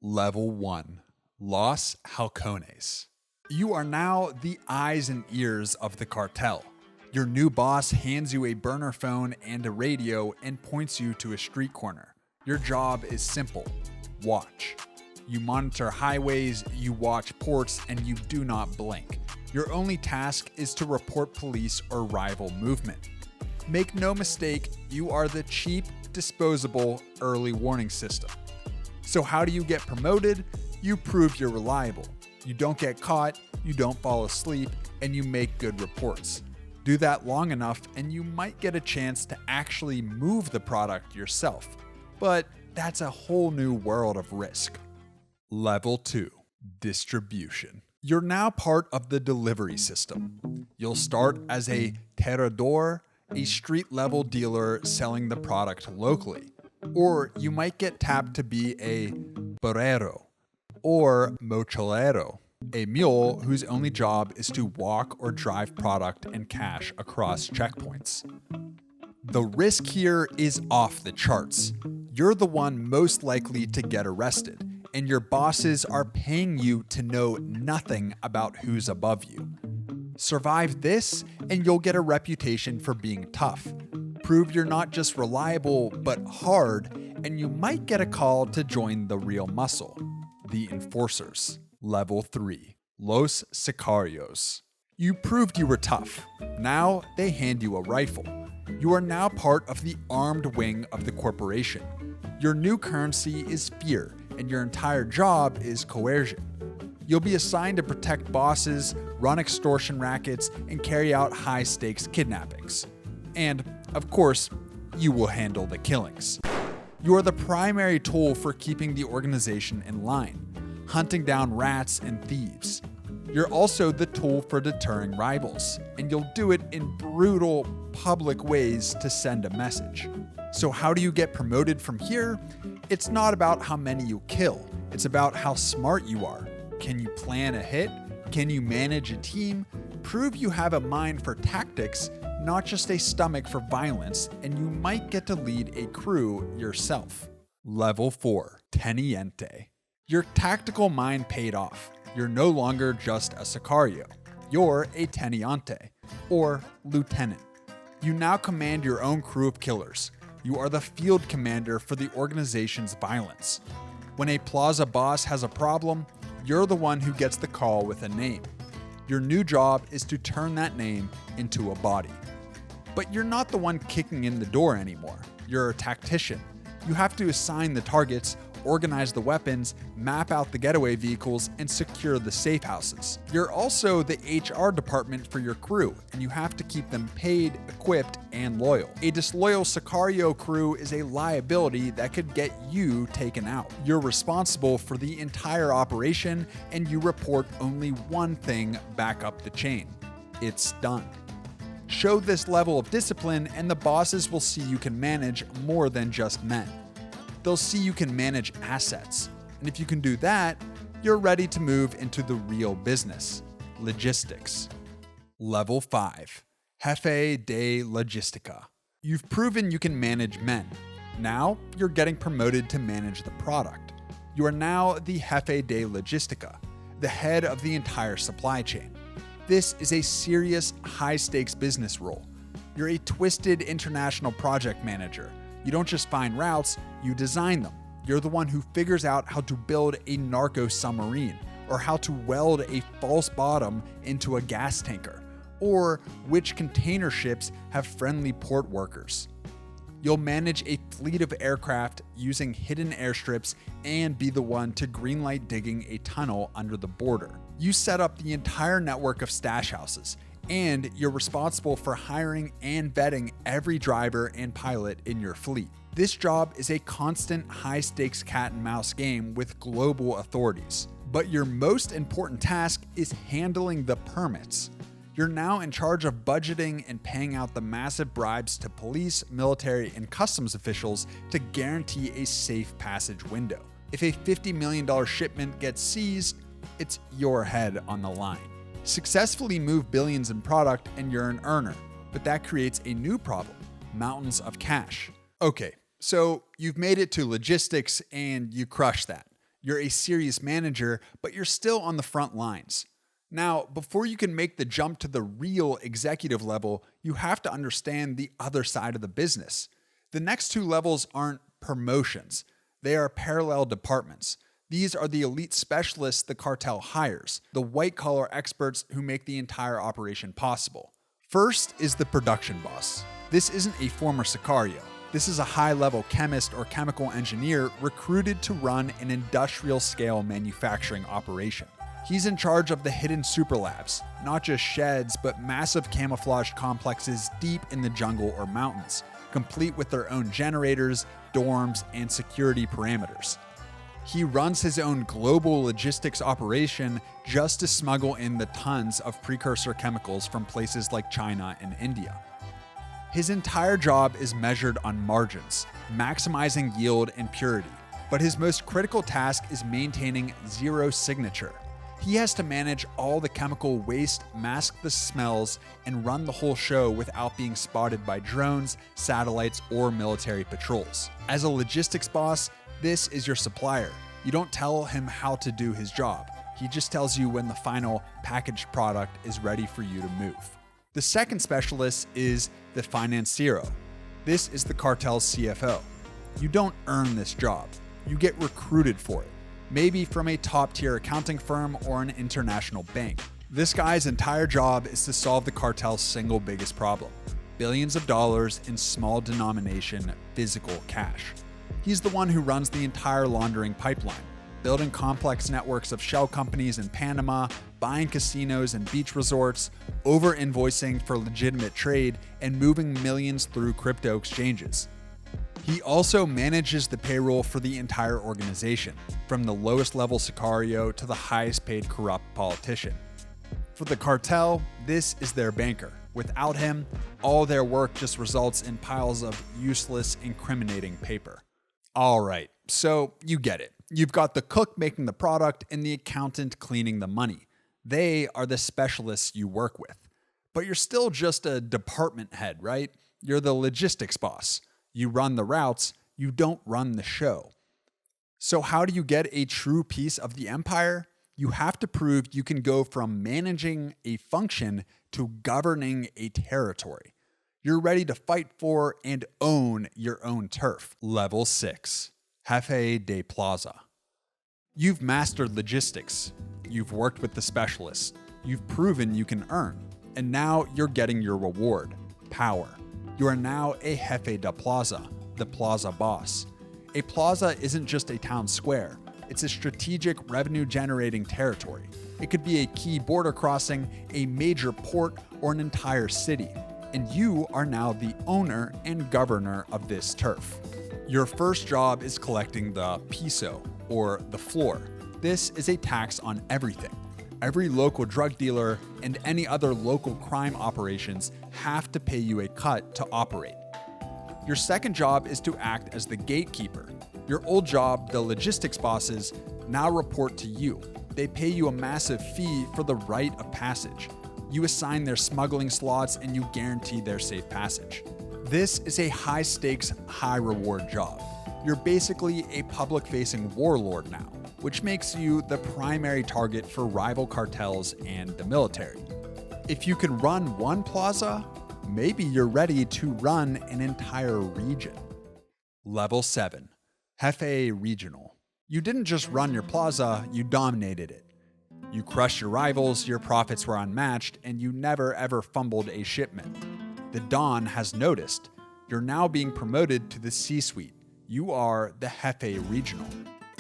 Level 1. Los Halcones. You are now the eyes and ears of the cartel. Your new boss hands you a burner phone and a radio and points you to a street corner. Your job is simple. Watch. You monitor highways, you watch ports, and you do not blink. Your only task is to report police or rival movement. Make no mistake, you are the cheap, disposable early warning system. So how do you get promoted? You prove you're reliable. You don't get caught, you don't fall asleep, and you make good reports. Do that long enough and you might get a chance to actually move the product yourself. But that's a whole new world of risk. Level 2. Distribution. You're now part of the delivery system. You'll start as a tirador, a street-level dealer selling the product locally. Or you might get tapped to be a burrero or mochilero, a mule whose only job is to walk or drive product and cash across checkpoints. The risk here is off the charts. You're the one most likely to get arrested, and your bosses are paying you to know nothing about who's above you. Survive this, and you'll get a reputation for being tough. Prove you're not just reliable, but hard, and you might get a call to join the real muscle, the enforcers. Level 3. Los Sicarios. You proved you were tough. Now they hand you a rifle. You are now part of the armed wing of the corporation. Your new currency is fear, and your entire job is coercion. You'll be assigned to protect bosses, run extortion rackets, and carry out high-stakes kidnappings. And, of course, you will handle the killings. You are the primary tool for keeping the organization in line, hunting down rats and thieves. You're also the tool for deterring rivals, and you'll do it in brutal, public ways to send a message. So how do you get promoted from here? It's not about how many you kill. It's about how smart you are. Can you plan a hit? Can you manage a team? Prove you have a mind for tactics, not just a stomach for violence, and you might get to lead a crew yourself. Level 4. Teniente. Your tactical mind paid off. You're no longer just a Sicario. You're a Teniente, or lieutenant. You now command your own crew of killers. You are the field commander for the organization's violence. When a plaza boss has a problem, you're the one who gets the call with a name. Your new job is to turn that name into a body. But you're not the one kicking in the door anymore. You're a tactician. You have to assign the targets, organize the weapons, map out the getaway vehicles, and secure the safe houses. You're also the HR department for your crew, and you have to keep them paid, equipped, and loyal. A disloyal Sicario crew is a liability that could get you taken out. You're responsible for the entire operation, and you report only one thing back up the chain. It's done. Show this level of discipline, and the bosses will see you can manage more than just men. They'll see you can manage assets. And if you can do that, you're ready to move into the real business, logistics. Level 5. Jefe de Logistica. You've proven you can manage men. Now you're getting promoted to manage the product. You are now the Jefe de Logistica, the head of the entire supply chain. This is a serious, high-stakes business role. You're a twisted international project manager. You don't just find routes, you design them. You're the one who figures out how to build a narco submarine, or how to weld a false bottom into a gas tanker, or which container ships have friendly port workers. You'll manage a fleet of aircraft using hidden airstrips and be the one to greenlight digging a tunnel under the border. You set up the entire network of stash houses, and you're responsible for hiring and vetting every driver and pilot in your fleet. This job is a constant high-stakes cat-and-mouse game with global authorities. But your most important task is handling the permits. You're now in charge of budgeting and paying out the massive bribes to police, military, and customs officials to guarantee a safe passage window. If a $50 million shipment gets seized, it's your head on the line. Successfully move billions in product and you're an earner, but that creates a new problem, mountains of cash. Okay, so you've made it to logistics and you crushed that. You're a serious manager, but you're still on the front lines. Now, before you can make the jump to the real executive level, you have to understand the other side of the business. The next two levels aren't promotions. They are parallel departments. These are the elite specialists the cartel hires, the white-collar experts who make the entire operation possible. First is the production boss. This isn't a former Sicario. This is a high-level chemist or chemical engineer recruited to run an industrial-scale manufacturing operation. He's in charge of the hidden super labs, not just sheds, but massive camouflaged complexes deep in the jungle or mountains, complete with their own generators, dorms, and security parameters. He runs his own global logistics operation just to smuggle in the tons of precursor chemicals from places like China and India. His entire job is measured on margins, maximizing yield and purity, but his most critical task is maintaining zero signature. He has to manage all the chemical waste, mask the smells, and run the whole show without being spotted by drones, satellites, or military patrols. As a logistics boss, this is your supplier. You don't tell him how to do his job. He just tells you when the final packaged product is ready for you to move. The second specialist is the financiero. This is the cartel's CFO. You don't earn this job. You get recruited for it. Maybe from a top-tier accounting firm or an international bank. This guy's entire job is to solve the cartel's single biggest problem: billions of dollars in small denomination physical cash. He's the one who runs the entire laundering pipeline, building complex networks of shell companies in Panama, buying casinos and beach resorts, over-invoicing for legitimate trade, and moving millions through crypto exchanges. He also manages the payroll for the entire organization, from the lowest level Sicario to the highest paid corrupt politician. For the cartel, this is their banker. Without him, all their work just results in piles of useless, incriminating paper. All right, so you get it. You've got the cook making the product and the accountant cleaning the money. They are the specialists you work with. But you're still just a department head, right? You're the logistics boss. You run the routes, you don't run the show. So how do you get a true piece of the empire? You have to prove you can go from managing a function to governing a territory. You're ready to fight for and own your own turf. Level 6, Jefe de Plaza. You've mastered logistics. You've worked with the specialists. You've proven you can earn. And now you're getting your reward, power. You are now a Jefe de Plaza, the plaza boss. A plaza isn't just a town square. It's a strategic revenue-generating territory. It could be a key border crossing, a major port, or an entire city. And you are now the owner and governor of this turf. Your first job is collecting the piso, or the floor. This is a tax on everything. Every local drug dealer and any other local crime operations have to pay you a cut to operate. Your second job is to act as the gatekeeper. Your old job, the logistics bosses, now report to you. They pay you a massive fee for the rite of passage. You assign their smuggling slots and you guarantee their safe passage. This is a high-stakes, high-reward job. You're basically a public-facing warlord now, which makes you the primary target for rival cartels and the military. If you can run one plaza, maybe you're ready to run an entire region. Level 7, Jefe Regional. You didn't just run your plaza, you dominated it. You crushed your rivals, your profits were unmatched, and you never ever fumbled a shipment. The Don has noticed. You're now being promoted to the C-suite. You are the Jefe Regional.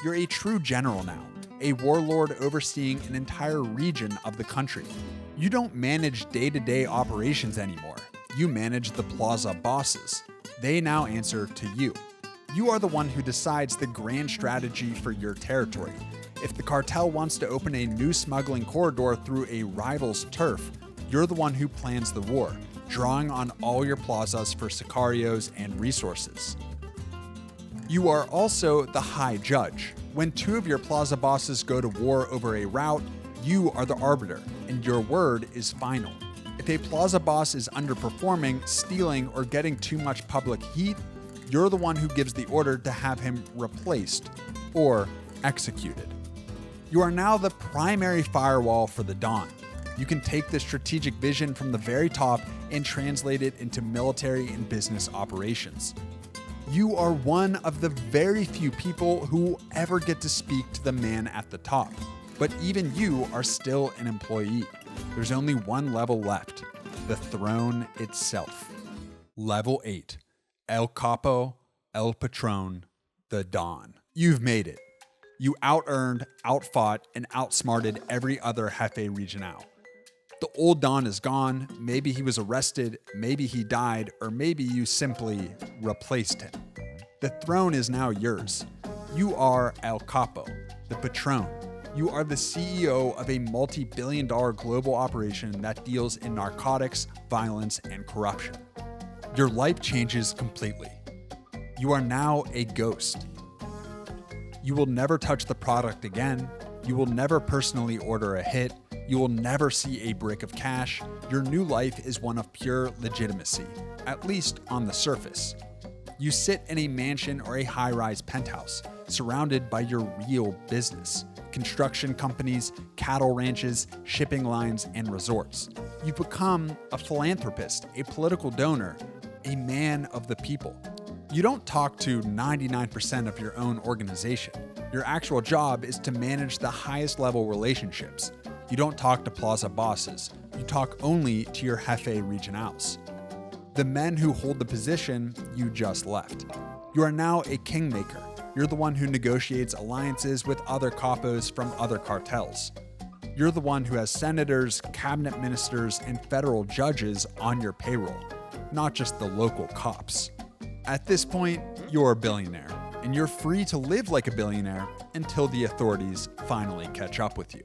You're a true general now, a warlord overseeing an entire region of the country. You don't manage day-to-day operations anymore. You manage the plaza bosses. They now answer to you. You are the one who decides the grand strategy for your territory. If the cartel wants to open a new smuggling corridor through a rival's turf, you're the one who plans the war, drawing on all your plazas for sicarios and resources. You are also the high judge. When two of your plaza bosses go to war over a route, you are the arbiter, and your word is final. If a plaza boss is underperforming, stealing, or getting too much public heat, you're the one who gives the order to have him replaced, or executed. You are now the primary firewall for the Dawn. You can take the strategic vision from the very top and translate it into military and business operations. You are one of the very few people who will ever get to speak to the man at the top. But even you are still an employee. There's only one level left, the throne itself. Level 8, El Capo, El Patron, the Don. You've made it. You out-earned, outfought, and outsmarted every other Jefe Regional. The old Don is gone, maybe he was arrested, maybe he died, or maybe you simply replaced him. The throne is now yours. You are El Capo, the Patron. You are the CEO of a multi-billion-dollar global operation that deals in narcotics, violence, and corruption. Your life changes completely. You are now a ghost. You will never touch the product again. You will never personally order a hit. You will never see a brick of cash. Your new life is one of pure legitimacy, at least on the surface. You sit in a mansion or a high-rise penthouse, surrounded by your real business. Construction companies, cattle ranches, shipping lines, and resorts. You've become a philanthropist, a political donor, a man of the people. You don't talk to 99% of your own organization. Your actual job is to manage the highest level relationships. You don't talk to plaza bosses. You talk only to your Jefe Regionals. The men who hold the position you just left. You are now a kingmaker. You're the one who negotiates alliances with other capos from other cartels. You're the one who has senators, cabinet ministers, and federal judges on your payroll, not just the local cops. At this point, you're a billionaire, and you're free to live like a billionaire until the authorities finally catch up with you.